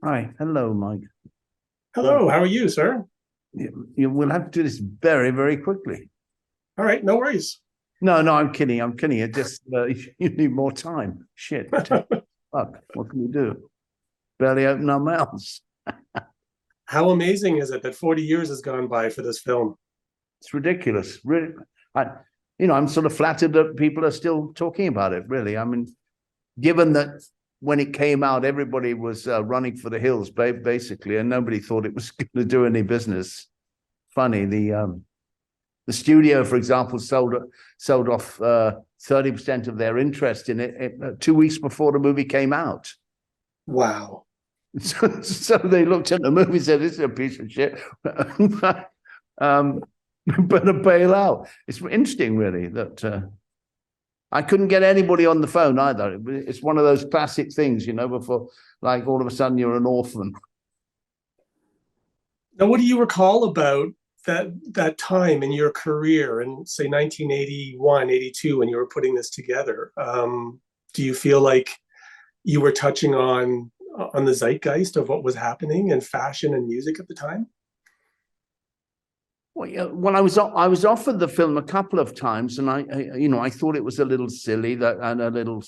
Hi, hello, Mike. Hello, how are you, sir? You will have to do this very, very quickly. All right, no worries. No, no, I'm kidding. I'm kidding. It just you need more time. Shit, fuck. What can we do? Barely open our mouths. How amazing is it that 40 years has gone by for this film? It's ridiculous. Really, I, I'm sort of flattered that people are still talking about it. Really, I mean, given that when it came out, everybody was running for the hills, basically, and nobody thought it was going to do any business. Funny, the studio, for example, sold off 30% of their interest in it 2 weeks before the movie came out. Wow. So they looked at the movie and said, "This is a piece of shit." Better bail out. It's interesting, really, that I couldn't get anybody on the phone either. It's one of those classic things, before, like, all of a sudden you're an orphan. Now, what do you recall about that time in your career in, say, 1981, 82, when you were putting this together? Do you feel like you were touching on the zeitgeist of what was happening in fashion and music at the time? Well, yeah, I was offered the film a couple of times, and I thought it was a little silly and a little.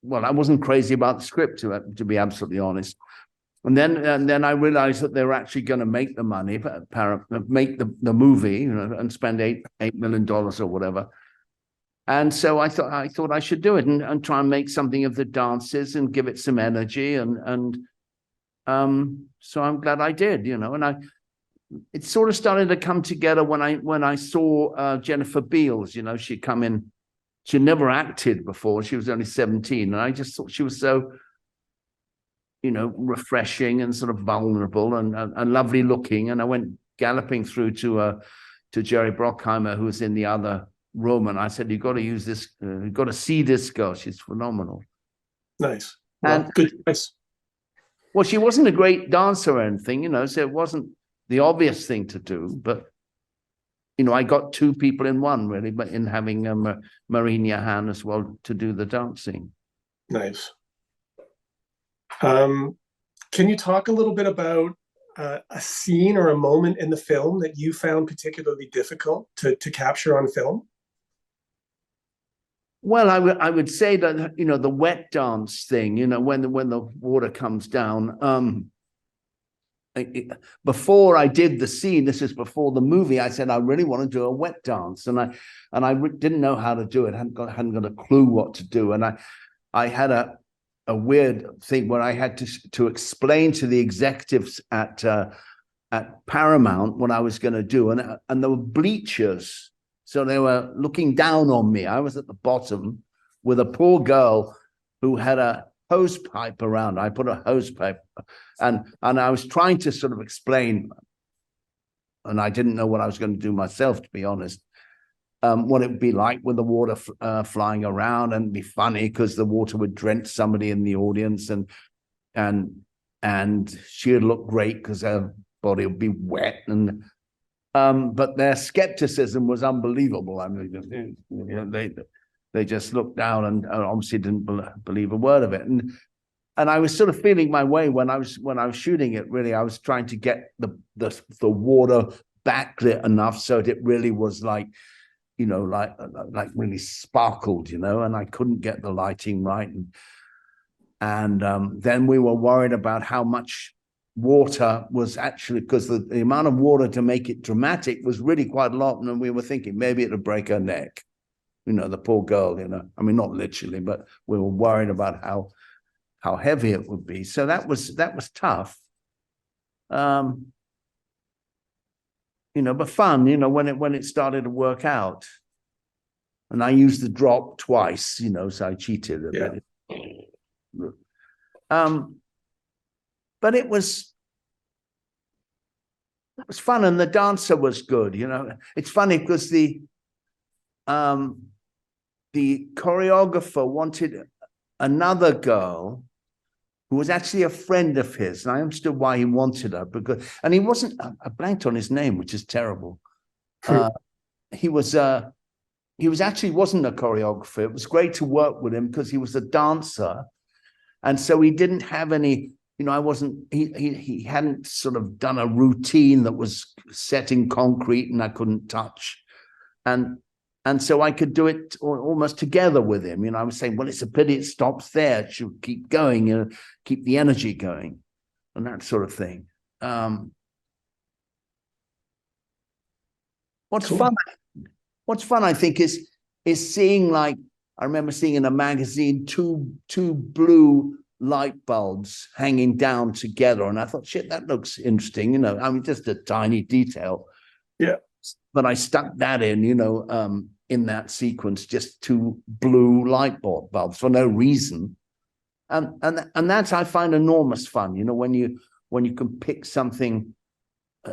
Well, I wasn't crazy about the script, to be absolutely honest. And then I realized that they were actually going to make the money, make the movie, and spend $8 million or whatever. And so I thought I should do it and try and make something of the dances and give it some energy. And so I'm glad I did, and it sort of started to come together when I saw Jennifer Beals. She'd come in. She never acted before. She was only 17. And I just thought she was so, refreshing and sort of vulnerable and lovely looking. And I went galloping through to Jerry Brockheimer, who was in the other room. And I said, "You've got to use this. You've got to see this girl. She's phenomenal." Nice. Well, And good choice. well, she wasn't a great dancer or anything, so it wasn't the obvious thing to do. But, I got two people in one, really, but in having Marine Yahan as well to do the dancing. Nice. Can you talk a little bit about a scene or a moment in the film that you found particularly difficult to capture on film? Well, I would say that, the wet dance thing, when the water comes down. Before I did the scene, this is before the movie, I said I really want to do a wet dance, and I didn't know how to do it. Hadn't got a clue what to do, and I had a weird thing where I had to explain to the executives at Paramount what I was going to do, and there were bleachers, so they were looking down on me. I was at the bottom with a poor girl who had a hose pipe around. I put a hose pipe, and I was trying to sort of explain, and I didn't know what I was going to do myself, to be honest. What it would be like with the water flying around, and be funny because the water would drench somebody in the audience, and she would look great because her body would be wet, and but their skepticism was unbelievable. I mean, they just looked down and obviously didn't believe a word of it. And I was sort of feeling my way when I was shooting it. Really, I was trying to get the water backlit enough so that it really was like, like really sparkled, and I couldn't get the lighting right. And then we were worried about how much water was actually, because the amount of water to make it dramatic was really quite a lot. And we were thinking maybe it'd break her neck. The poor girl, I mean, not literally, but we were worried about how heavy it would be. So that was tough. But fun, when it started to work out. And I used the drop twice, so I cheated a bit. But it was fun, and the dancer was good. It's funny because the choreographer wanted another girl who was actually a friend of his, and I understood why he wanted her, and he wasn't. I blanked on his name, which is terrible. He was actually wasn't a choreographer. It was great to work with him because he was a dancer, and so he didn't have any you know, I wasn't, he hadn't sort of done a routine that was set in concrete and I couldn't touch. And so I could do it almost together with him. You know, I was saying, well, it's a pity it stops there. It should keep going, you know, keep the energy going and that sort of thing. What's Cool. fun, I think, is seeing, like, I remember seeing in a magazine two blue light bulbs hanging down together. And I thought, shit, that looks interesting. You know, I mean, just a tiny detail. Yeah. But I stuck that in, you know, in that sequence, just two blue light bulbs for no reason. And that's, I find, enormous fun, you know, when you can pick something,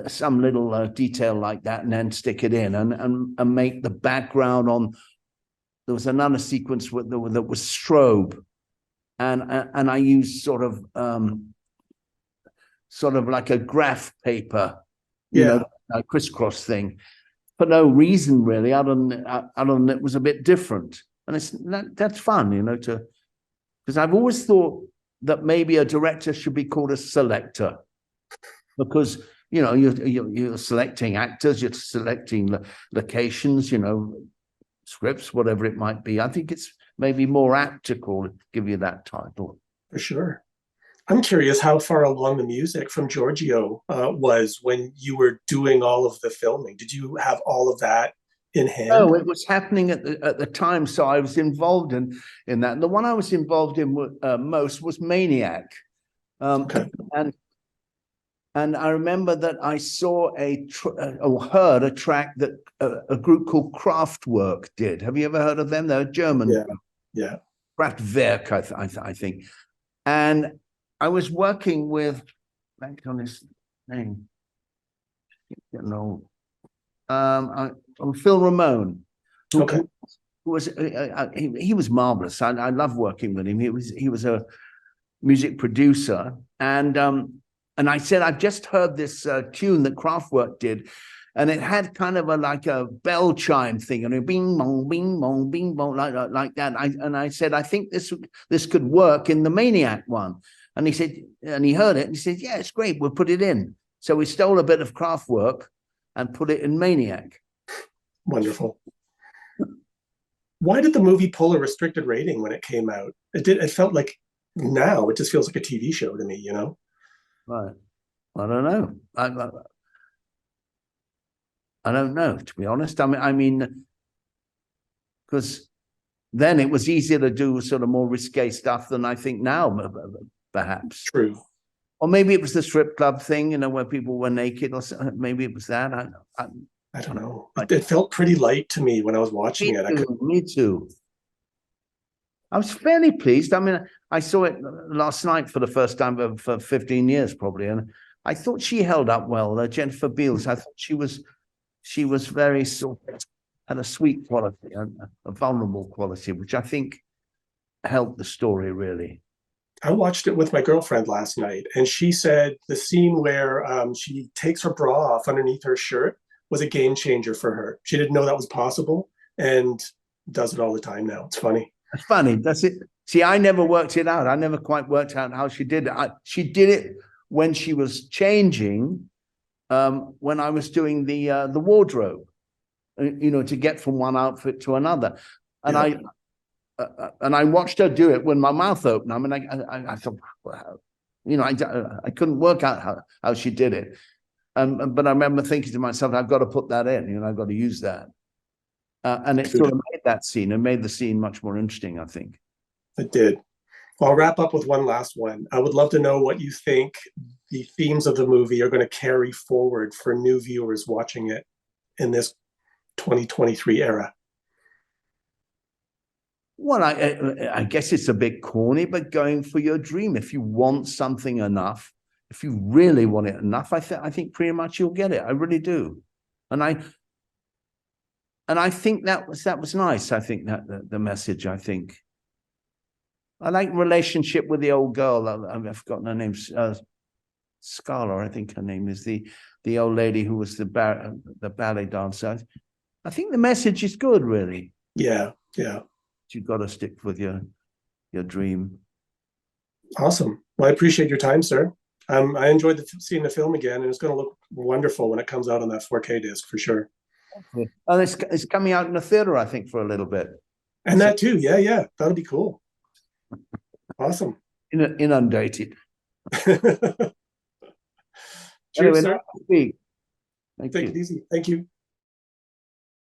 some little detail like that, and then stick it in and make the background on. There was another sequence that was strobe, and I used sort of like a graph paper, you know, a crisscross thing, for no reason really, other than it was a bit different, and that's fun, you know, because I've always thought that maybe a director should be called a selector, because, you know, you're selecting actors, you're selecting locations, you know, scripts, whatever it might be. I think it's maybe more apt to give you that title. For sure. I'm curious how far along the music from Giorgio was when you were doing all of the filming. Did you have all of that in hand? Oh, it was happening at the time, so I was involved in that. And the one I was involved in most was Maniac. Okay. And I remember that I saw or heard a track that a group called Kraftwerk did. Have you ever heard of them? They're a German. Yeah. Kraftwerk, I think. And I was working with, back on his name, getting old. Phil Ramone, who was he was marvelous. I love working with him. He was a music producer, and I said, I've just heard this tune that Kraftwerk did, and it had kind of like a bell chime thing, and bing bong, like that. I said, I think this could work in the Maniac one. And he said, and he heard it, and he said, yeah, it's great. We'll put it in. So we stole a bit of Kraftwerk and put it in Maniac. Wonderful. Why did the movie pull a restricted rating when it came out? It felt like, now it just feels like a TV show to me, you know? Right. I don't know. I don't know, to be honest. I mean, because then it was easier to do sort of more risque stuff than I think now, perhaps. True. Or maybe it was the strip club thing, you know, where people were naked, or maybe it was that. I don't know. It felt pretty light to me when I was watching it. Me too. I was fairly pleased. I mean, I saw it last night for the first time for 15 years, probably, and I thought she held up well. Jennifer Beals, I thought she was very sort of, had a sweet quality, a vulnerable quality, which I think helped the story really. I watched it with my girlfriend last night, and she said the scene where she takes her bra off underneath her shirt was a game changer for her. She didn't know that was possible, and does it all the time now. It's funny. It's funny. That's it. See, I never worked it out. I never quite worked out how she did it. She did it when she was changing, when I was doing the wardrobe, you know, to get from one outfit to another. And I watched her do it with my mouth open. I mean, I thought, well, you know, I couldn't work out how she did it. But I remember thinking to myself, I've got to put that in, you know, I've got to use that. And it sort of made that scene and made the scene much more interesting, I think. It did. Well, I'll wrap up with one last one. I would love to know what you think the themes of the movie are going to carry forward for new viewers watching it in this 2023 era. Well, I guess it's a bit corny, but going for your dream. If you want something enough, if you really want it enough, I think pretty much you'll get it. I really do. And I think that was nice. I think that the message, I think. I like relationship with the old girl. I've forgotten her name. Scala, I think her name is, the old lady who was the ballet dancer. I think the message is good, really. Yeah. You've got to stick with your dream. Awesome. Well, I appreciate your time, sir. I enjoyed seeing the film again, and it's going to look wonderful when it comes out on that 4K disc for sure. And it's coming out in the theater, I think, for a little bit. And that too, yeah, that'll be cool. Awesome. Inundated. Cheers, Anyway, sir. nice to speak. Thank Take you. it easy. Thank you.